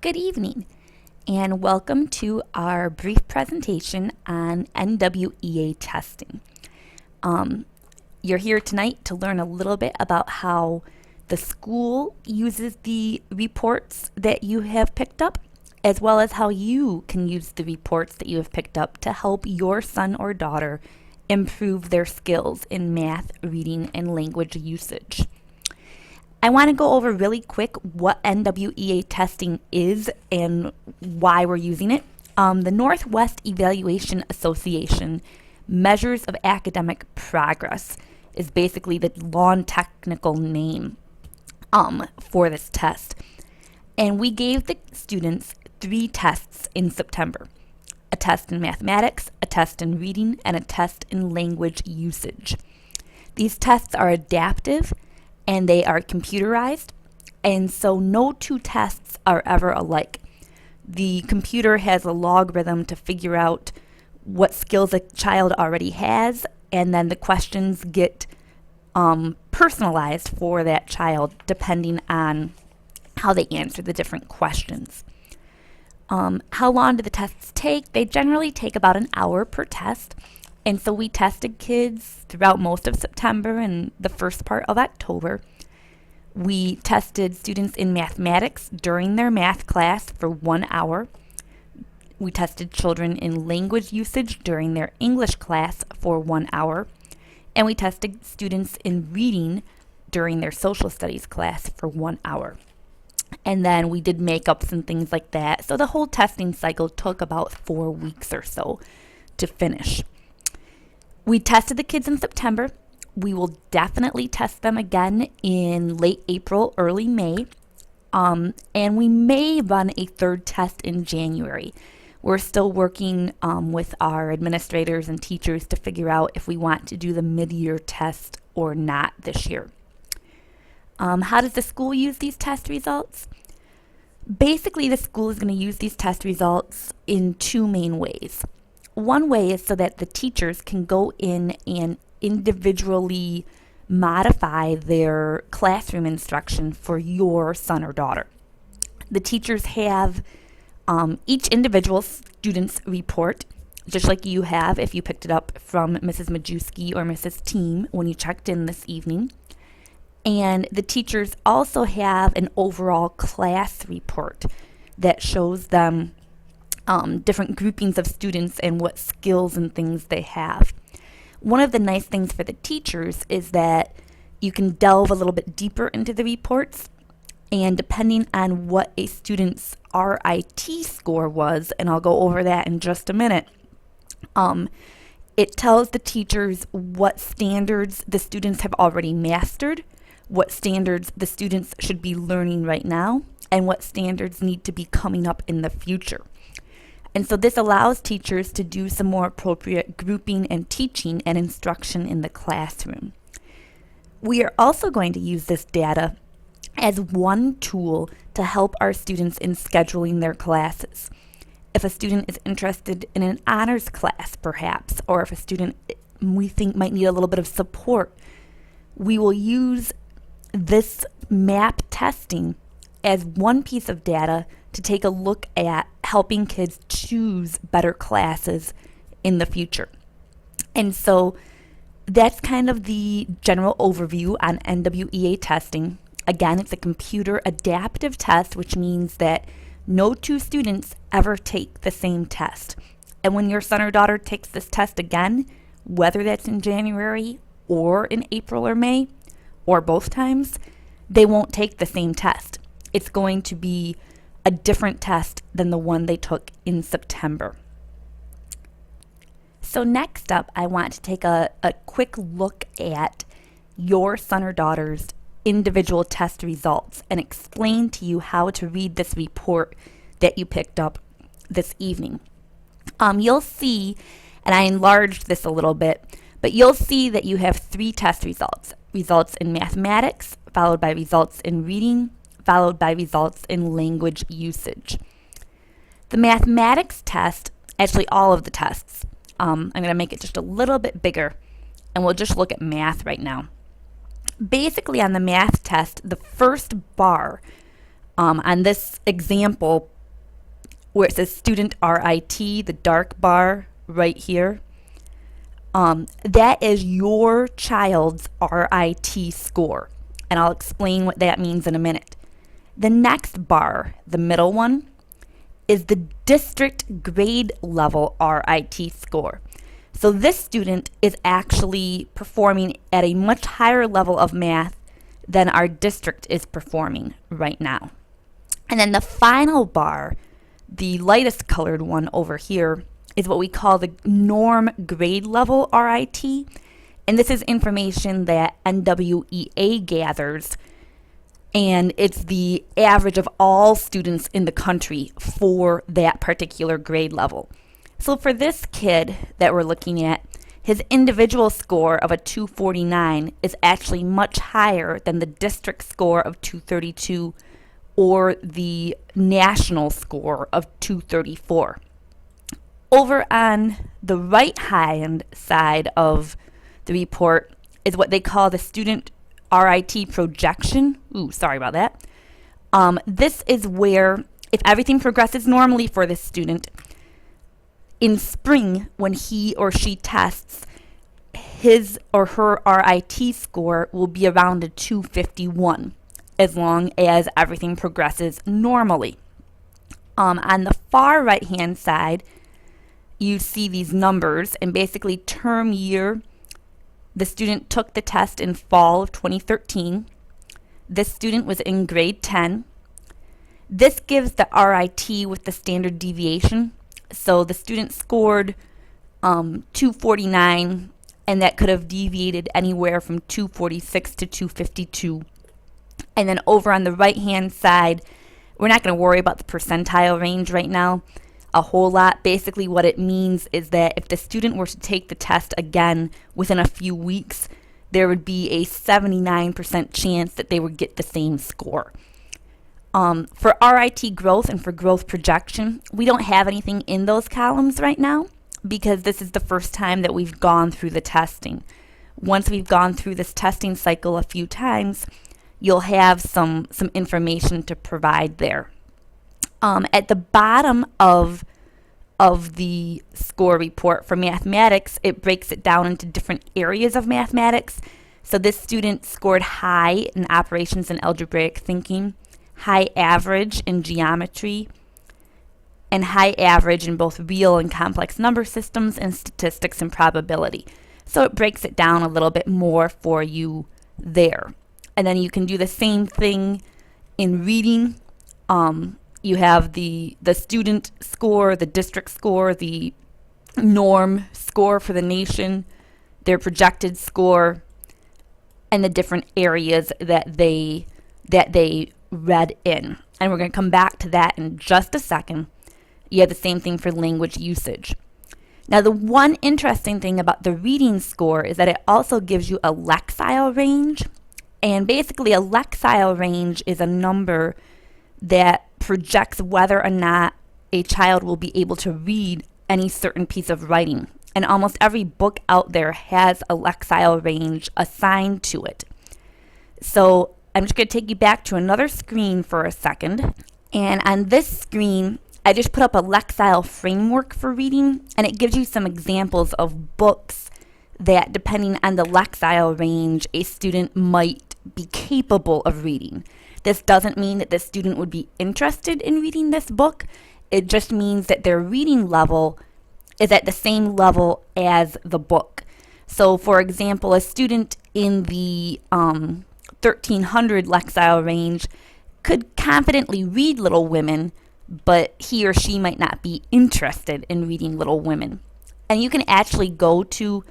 Good evening, and welcome to our brief presentation on NWEA testing. You're here tonight to learn a little bit about how the school uses the reports that you have picked up, as well as how you can use the reports that you have picked up to help your son or daughter improve their skills in math, reading, and language usage. I want to go over really quick what NWEA testing is and why we're using it. The Northwest Evaluation Association Measures of Academic Progress is basically the long technical name for this test. And we gave the students 3 tests in September. A test in mathematics, a test in reading, and a test in language usage. These tests are adaptive and they are computerized, and so no 2 tests are ever alike. The computer has a logarithm to figure out what skills a child already has, and then the questions get personalized for that child depending on how they answer the different questions. How long do the tests take? They generally take about an hour per test. And so we tested kids throughout most of September and the first part of October. We tested students in mathematics during their math class for 1 hour. We tested children in language usage during their English class for 1 hour. And we tested students in reading during their social studies class for 1 hour. And then we did makeups and things like that. So the whole testing cycle took about 4 weeks or so to finish. We tested the kids in September. We will definitely test them again in late April, early May. And we may run a 3rd test in January. We're still working with our administrators and teachers to figure out if we want to do the mid-year test or not this year. How does the school use these test results? Basically, the school is going to use these test results in 2 main ways. One way is so that the teachers can go in and individually modify their classroom instruction for your son or daughter. The teachers have each individual student's report, just like you have if you picked it up from Mrs. Majewski or Mrs. Team when you checked in this evening. And the teachers also have an overall class report that shows them different groupings of students and what skills and things they have. One of the nice things for the teachers is that you can delve a little bit deeper into the reports, and depending on what a student's RIT score was, and I'll go over that in just a minute, it tells the teachers what standards the students have already mastered, what standards the students should be learning right now, and what standards need to be coming up in the future. And so this allows teachers to do some more appropriate grouping and teaching and instruction in the classroom. We are also going to use this data as one tool to help our students in scheduling their classes. If a student is interested in an honors class, perhaps, or if a student we think might need a little bit of support, we will use this MAP testing as one piece of data to take a look at helping kids choose better classes in the future. And so that's kind of the general overview on NWEA testing. Again, it's a computer adaptive test, which means that no 2 students ever take the same test. And when your son or daughter takes this test again, whether that's in January or in April or May, or both times, they won't take the same test. It's going to be a different test than the one they took in September. So next up, I want to take a quick look at your son or daughter's individual test results and explain to you how to read this report that you picked up this evening. You'll see, and I enlarged this a little bit, but you'll see that you have 3 test results. Results in mathematics, followed by results in reading, followed by results in language usage. The mathematics test, actually all of the tests, I'm going to make it just a little bit bigger, and we'll just look at math right now. Basically on the math test, the first bar On this example, where it says student RIT, the dark bar right here, that is your child's RIT score. And I'll explain what that means in a minute. The next bar, the middle one, is the district grade level RIT score. So this student is actually performing at a much higher level of math than our district is performing right now. And then the final bar, the lightest colored one over here, is what we call the norm grade level RIT. And this is information that NWEA gathers, and it's the average of all students in the country for that particular grade level. So for this kid that we're looking at, his individual score of a 249 is actually much higher than the district score of 232 or the national score of 234. Over on the right-hand side of the report is what they call the student RIT projection. Ooh, sorry about that. This is where, if everything progresses normally for this student, in spring, when he or she tests, his or her RIT score will be around a 251, as long as everything progresses normally. On the far right-hand side, you see these numbers, and basically term year, the student took the test in fall of 2013. This student was in grade 10. This gives the RIT with the standard deviation. So the student scored 249, and that could have deviated anywhere from 246 to 252. And then over on the right-hand side, we're not going to worry about the percentile range right now a whole lot. Basically what it means is that if the student were to take the test again within a few weeks, there would be a 79% chance that they would get the same score. For RIT growth and for growth projection, we don't have anything in those columns right now because this is the first time that we've gone through the testing. Once we've gone through this testing cycle a few times, you'll have some information to provide there. At the bottom of the score report for mathematics, it breaks it down into different areas of mathematics. So this student scored high in operations and algebraic thinking, high average in geometry, and high average in both real and complex number systems and statistics and probability. So it breaks it down a little bit more for you there. And then you can do the same thing in reading. You have the student score, the district score, the norm score for the nation, their projected score, and the different areas that they read in. And we're going to come back to that in just a second. You have the same thing for language usage. Now, the one interesting thing about the reading score is that it also gives you a lexile range. And basically, a lexile range is a number that projects whether or not a child will be able to read any certain piece of writing. And almost every book out there has a lexile range assigned to it. So I'm just going to take you back to another screen for a second. And on this screen, I just put up a lexile framework for reading, and it gives you some examples of books that, depending on the lexile range, a student might be capable of reading. This doesn't mean that the student would be interested in reading this book. It just means that their reading level is at the same level as the book. So, for example, a student in the 1300 lexile range could confidently read Little Women, but he or she might not be interested in reading Little Women. And you can actually go to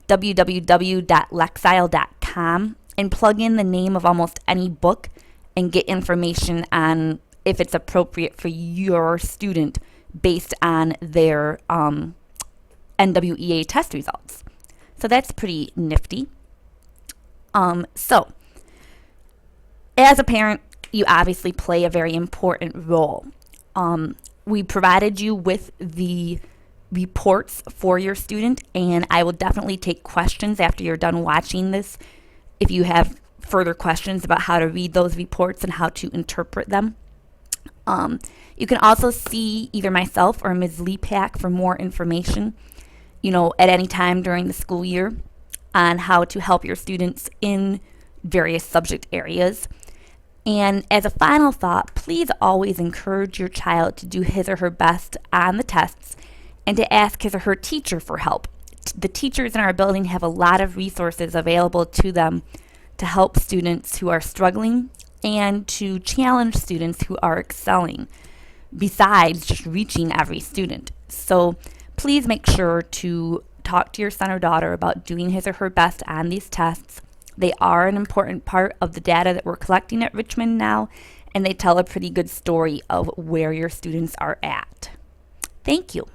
www.lexile.com and plug in the name of almost any book and get information on if it's appropriate for your student based on their NWEA test results. So that's pretty nifty. So, as a parent, you obviously play a very important role. We provided you with the reports for your student, and I will definitely take questions after you're done watching this if you have further questions about how to read those reports and how to interpret them. You can also see either myself or Ms. Lepak for more information, at any time during the school year on how to help your students in various subject areas. And as a final thought, please always encourage your child to do his or her best on the tests and to ask his or her teacher for help. The teachers in our building have a lot of resources available to them to help students who are struggling and to challenge students who are excelling, besides just reaching every student. So please make sure to talk to your son or daughter about doing his or her best on these tests. They are an important part of the data that we're collecting at Richmond now, and they tell a pretty good story of where your students are at. Thank you.